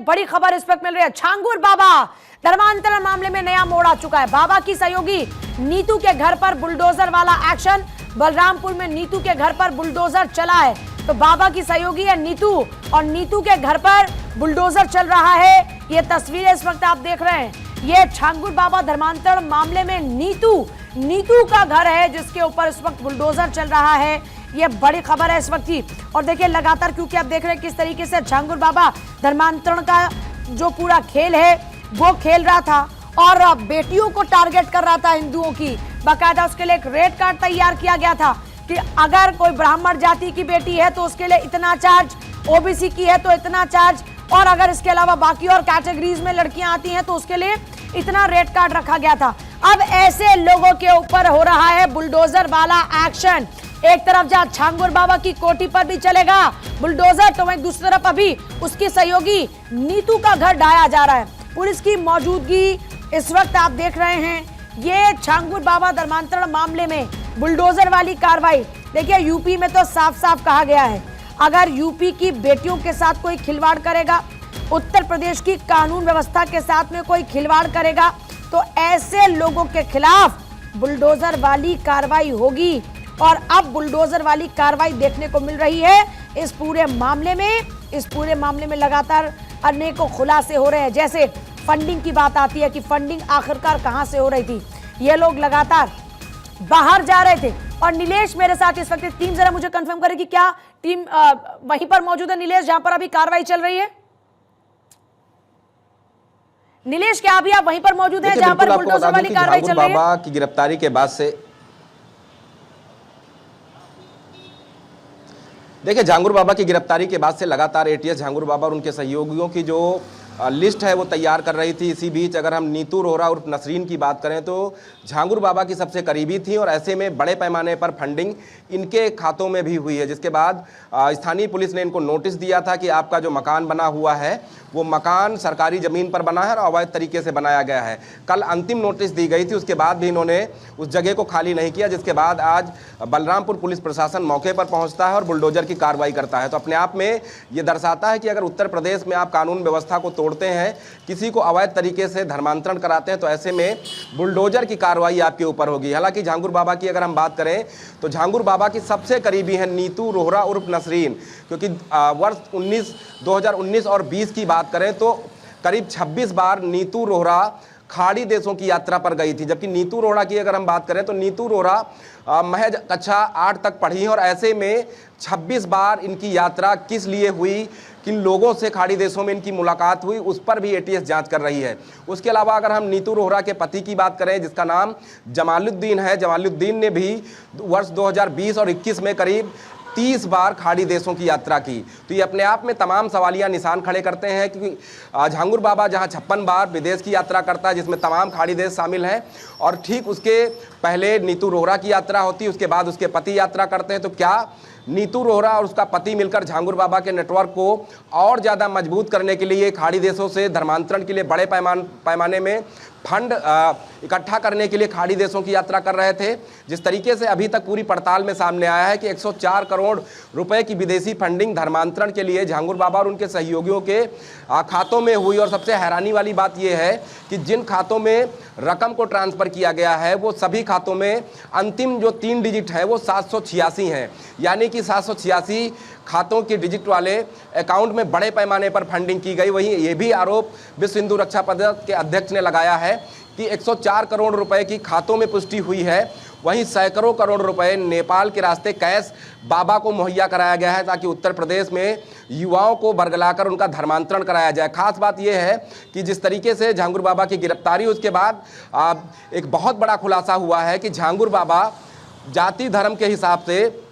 बड़ी खबर इस वक्त मिल रही है। छांगुर बाबा धर्मांतरण मामले में नया मोड़ आ चुका है। बाबा की सहयोगी नीतू के घर पर बुलडोजर वाला एक्शन। बलरामपुर में नीतू के घर पर बुलडोजर चला है, तो बाबा की सहयोगी है नीतू और नीतू के घर पर बुलडोजर चल रहा है। ये तस्वीरें इस वक्त आप देख रहे हैं। ये छांगुर बाबा धर्मांतरण मामले में नीतू का घर है जिसके ऊपर इस वक्त बुलडोजर चल रहा है। ये बड़ी खबर है इस वक्त की। और देखिए लगातार, क्योंकि आप देख रहे हैं किस तरीके से छांगुर बाबा धर्मांतरण का जो पूरा खेल है वो खेल रहा था और बेटियों को टारगेट कर रहा था, हिंदुओं की। बाकायदा उसके लिए एक रेड कार्ड तैयार किया गया था कि अगर कोई ब्राह्मण जाति की बेटी है तो उसके लिए इतना चार्ज, ओबीसी की है तो इतना चार्ज, और अगर इसके अलावा बाकी और कैटेगरीज में लड़कियां आती हैं तो उसके लिए इतना रेड कार्ड रखा गया था। अब ऐसे लोगों के ऊपर हो रहा है बुलडोजर वाला एक्शन। एक तरफ जहां छांगुर बाबा की कोठी पर भी चलेगा बुलडोजर, तो वहीं दूसरी तरफ अभी उसकी सहयोगी नीतू का घर ढाया जा रहा है। पुलिस की मौजूदगी इस वक्त आप देख रहे हैं। ये छांगुर बाबा धर्मांतरण मामले में बुलडोजर वाली कार्रवाई। देखिए यूपी में तो साफ साफ कहा गया है, अगर यूपी की बेटियों के साथ कोई खिलवाड़ करेगा, उत्तर प्रदेश की कानून व्यवस्था के साथ में कोई खिलवाड़ करेगा, तो ऐसे लोगों के खिलाफ बुलडोजर वाली कार्रवाई होगी। और अब बुलडोजर वाली कार्रवाई देखने को मिल रही है इस पूरे मामले में। लगातार अनेकों खुलासे हो रहे हैं। जैसे फंडिंग की बात आती है कि फंडिंग आखिरकार कहां से हो रही थी। ये लोग लगातार बाहर जा रहे थे। और नीलेश मेरे साथ इस वक्त टीम, जरा मुझे कंफर्म करे कि क्या टीम वहीं पर मौजूद है नीलेश, जहां पर अभी कार्रवाई चल रही है? नीलेश, क्या अभी आप वहीं पर मौजूद हैं जहां पर बुलडोजर वाली कार्रवाई चल रही है? बाबा की गिरफ्तारी के बाद से देखिए, झांगुर बाबा की गिरफ्तारी के बाद से लगातार एटीएस झांगुर बाबा और उनके सहयोगियों की जो लिस्ट है वो तैयार कर रही थी। इसी बीच अगर हम नीतू रोहरा उर्फ नसरीन की बात करें तो झांगुर बाबा की सबसे करीबी थी और ऐसे में बड़े पैमाने पर फंडिंग इनके खातों में भी हुई है। जिसके बाद स्थानीय पुलिस ने इनको नोटिस दिया था कि आपका जो मकान बना हुआ है वो मकान सरकारी ज़मीन पर बना है और अवैध तरीके से बनाया गया है। कल अंतिम नोटिस दी गई थी, उसके बाद भी इन्होंने उस जगह को खाली नहीं किया। जिसके बाद आज बलरामपुर पुलिस प्रशासन मौके पर पहुंचता है और बुलडोजर की कार्रवाई करता है। तो अपने आप में ये दर्शाता है कि अगर उत्तर प्रदेश में आप कानून व्यवस्था को तोड़ते हैं, किसी को अवैध तरीके से धर्मांतरण कराते हैं, तो ऐसे में बुलडोजर की कार्रवाई आपके ऊपर होगी। हालांकि झांगुर बाबा की अगर हम बात करें तो झांगुर बाबा की सबसे करीबी है नीतू रोहरा उर्फ नसरीन, क्योंकि वर्ष 2019 और 20 की बात करें तो करीब 26 बार नीतू रोहरा खाड़ी देशों की यात्रा पर गई थी। जबकि नीतू रोहरा की अगर हम बात करें तो नीतू रोहरा महज कक्षा 8 तक पढ़ी और ऐसे में 26 बार इनकी यात्रा किस लिए हुई, किन लोगों से खाड़ी देशों में इनकी मुलाकात हुई, उस पर भी एटीएस जांच कर रही है। उसके अलावा अगर हम नीतू रोहरा के पति की बात करें जिसका नाम जमालुद्दीन है, जमालुद्दीन ने भी वर्ष 2020 और 21 में करीब 30 बार खाड़ी देशों की यात्रा की। तो ये अपने आप में तमाम सवालिया निशान खड़े करते हैं, क्योंकि झांगुर बाबा जहां 56 बार विदेश की यात्रा करता है जिसमें तमाम खाड़ी देश शामिल हैं, और ठीक उसके पहले नीतू रोहरा की यात्रा होती है, उसके बाद उसके पति यात्रा करते हैं। तो क्या नीतू रोहरा और उसका पति मिलकर झांगुर बाबा के नेटवर्क को और ज़्यादा मजबूत करने के लिए खाड़ी देशों से धर्मांतरण के लिए बड़े पैमाने में फंड इकट्ठा करने के लिए खाड़ी देशों की यात्रा कर रहे थे? जिस तरीके से अभी तक पूरी पड़ताल में सामने आया है कि 104 करोड़ रुपए की विदेशी फंडिंग धर्मांतरण के लिए झांगुर बाबा और उनके सहयोगियों के खातों में हुई। और सबसे हैरानी वाली बात यह है कि जिन खातों में रकम को ट्रांसफ़र किया गया है वो सभी खातों में अंतिम जो 3 डिजिट है वो 786 हैं। यानी कि 786 खातों के डिजिट वाले अकाउंट में बड़े पैमाने पर फंडिंग की गई। वहीं ये भी आरोप विश्व हिंदू रक्षा परिषद के अध्यक्ष ने लगाया है कि 104 करोड़ रुपए की खातों में पुष्टि हुई है। वहीं सैकड़ों करोड़ रुपए नेपाल के रास्ते कैश बाबा को मुहैया कराया गया है ताकि उत्तर प्रदेश में युवाओं को बरगलाकर उनका धर्मांतरण कराया जाए। खास बात यह है कि जिस तरीके से झांगुर बाबा की गिरफ्तारी उसके बाद एक बहुत बड़ा खुलासा हुआ है कि झांगुर बाबा जाति धर्म के हिसाब से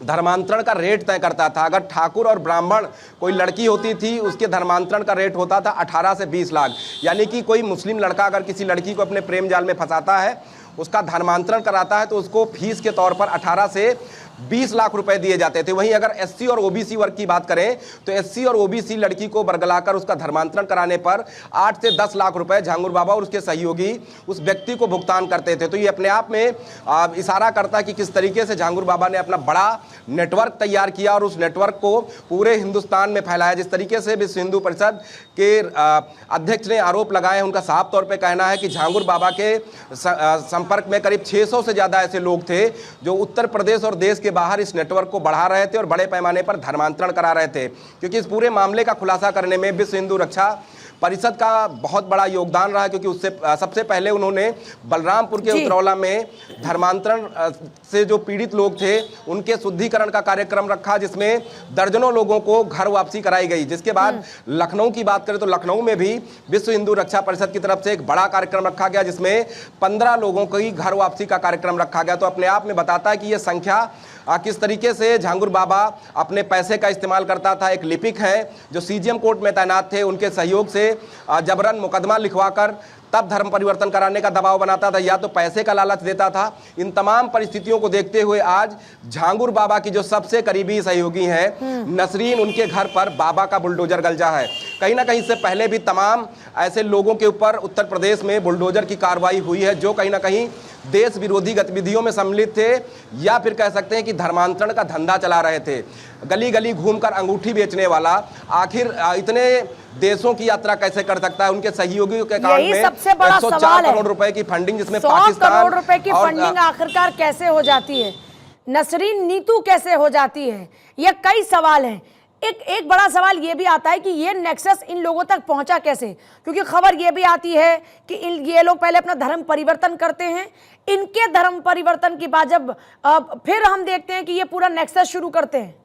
धर्मांतरण का रेट तय करता था। अगर ठाकुर और ब्राह्मण कोई लड़की होती थी उसके धर्मांतरण का रेट होता था 18 से 20 लाख। यानी कि कोई मुस्लिम लड़का अगर किसी लड़की को अपने प्रेम जाल में फंसाता है, उसका धर्मांतरण कराता है, तो उसको फीस के तौर पर 18 से 20 लाख रुपए दिए जाते थे। वहीं अगर एससी और ओबीसी वर्ग की बात करें तो एससी और ओबीसी लड़की को बरगलाकर उसका धर्मांतरण कराने पर 8 से 10 लाख रुपए झांगुर बाबा और उसके सहयोगी उस व्यक्ति को भुगतान करते थे। तो ये अपने आप में इशारा करता है कि किस तरीके से झांगुर बाबा ने अपना बड़ा नेटवर्क तैयार किया और उस नेटवर्क को पूरे हिंदुस्तान में फैलाया। जिस तरीके से विश्व हिंदू परिषद के अध्यक्ष ने आरोप लगाए, उनका साफ तौर पे कहना है कि झांगुर बाबा के संपर्क में करीब 600 से ज़्यादा ऐसे लोग थे जो उत्तर प्रदेश और देश के बाहर इस नेटवर्क को बढ़ा रहे थे और बड़े पैमाने पर धर्मांतरण करा रहे थे। क्योंकि इस पूरे मामले का खुलासा करने में विश्व हिंदू रक्षा परिषद का बहुत बड़ा योगदान रहा, क्योंकि उससे सबसे पहले उन्होंने बलरामपुर के उतरौला में धर्मांतरण से जो पीड़ित लोग थे उनके शुद्धिकरण का कार्यक्रम रखा, जिसमें दर्जनों लोगों को घर वापसी कराई गई। जिसके बाद लखनऊ की बात करें तो लखनऊ में भी विश्व हिंदू रक्षा परिषद की तरफ से एक बड़ा कार्यक्रम रखा गया, जिसमें 15 लोगों की घर वापसी का कार्यक्रम रखा गया। तो अपने आप में बताता है कि यह संख्या किस तरीके से झांगुर बाबा अपने पैसे का इस्तेमाल करता था। एक लिपिक है जो सीजीएम कोर्ट में तैनात थे, उनके सहयोग से जबरन मुकदमा लिखवाकर तब धर्म परिवर्तन कराने का दबाव बनाता था, या तो पैसे का लालच देता था। इन तमाम परिस्थितियों को देखते हुए आज झांगुर बाबा की जो सबसे करीबी सहयोगी हैं नसरीन, उनके घर पर बाबा का बुलडोजर गलजा है। कहीं ना कहीं इससे पहले भी तमाम ऐसे लोगों के ऊपर उत्तर प्रदेश में बुलडोजर की कार्रवाई हुई है जो कहीं ना कहीं देश विरोधी गतिविधियों में सम्मिलित थे, या फिर कह सकते हैं कि धर्मांतरण का धंधा चला रहे थे। गली गली घूमकर अंगूठी बेचने वाला आखिर इतने देशों की यात्रा कैसे कर सकता है? उनके सहयोगियों के कारण में सबसे बड़ा 104 करोड़ रुपए की फंडिंग, जिसमें 100 पाकिस्तान करोड़ रुपए की फंडिंग आखिरकार कैसे हो जाती है? नसरीन नीतू कैसे हो जाती है? ये कई सवाल हैं। एक बड़ा सवाल ये भी आता है कि ये नेक्सस इन लोगों तक पहुंचा कैसे, क्योंकि खबर ये भी आती है कि ये लोग पहले अपना धर्म परिवर्तन करते हैं। इनके धर्म परिवर्तन की बाद जब फिर हम देखते हैं कि ये पूरा नेक्सस शुरू करते हैं।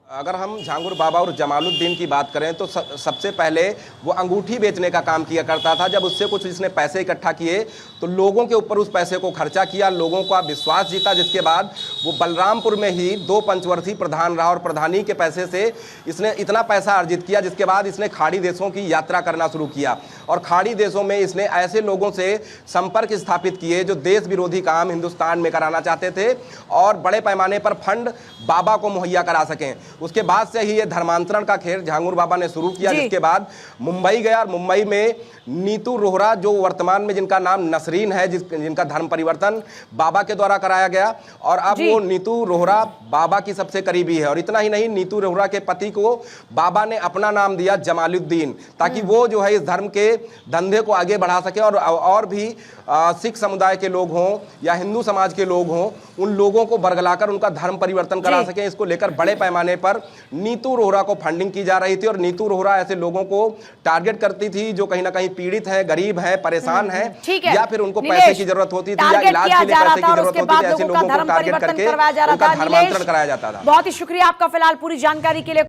अगर हम झांगुर बाबा और जमालुद्दीन की बात करें तो सबसे पहले वो अंगूठी बेचने का काम किया करता था। जब उससे कुछ इसने पैसे इकट्ठा किए तो लोगों के ऊपर उस पैसे को खर्चा किया, लोगों का विश्वास जीता, जिसके बाद वो बलरामपुर में ही 2 पंचवर्षीय प्रधान रहा और प्रधानी के पैसे से इसने इतना पैसा अर्जित किया, जिसके बाद इसने खाड़ी देशों की यात्रा करना शुरू किया और खाड़ी देशों में इसने ऐसे लोगों से संपर्क स्थापित किए जो देश विरोधी काम हिंदुस्तान में कराना चाहते थे और बड़े पैमाने पर फंड बाबा को मुहैया करा सकें। उसके बाद से ही ये धर्मांतरण का खेल झांगुर बाबा ने शुरू किया, जिसके बाद मुंबई गया और मुंबई में नीतू रोहरा, जो वर्तमान में जिनका नाम नसरीन है, जिनका धर्म परिवर्तन बाबा के द्वारा कराया गया, और अब वो नीतू रोहरा बाबा की सबसे करीबी है। और इतना ही नहीं, नीतू रोहरा के पति को बाबा ने अपना नाम दिया जमालुद्दीन, ताकि वो जो है इस धर्म के धंधे को आगे बढ़ा सके और भी सिख समुदाय के लोग हों या हिंदू समाज के लोग हों, उन लोगों को बरगलाकर उनका धर्म परिवर्तन करा सकें। इसको लेकर बड़े पैमाने पर नीतू रोहरा को फंडिंग की जा रही थी और नीतू रोहरा ऐसे लोगों को टारगेट करती थी जो कहीं ना कहीं पीड़ित है, गरीब है, परेशान है, या फिर उनको पैसे की जरूरत होती थी या इलाज के लिए पैसे की जरूरत होती थी। ऐसे लोगों को टारगेट करके उनका धर्मांतरण कराया जाता था। बहुत ही शुक्रिया आपका फिलहाल पूरी जानकारी के लिए।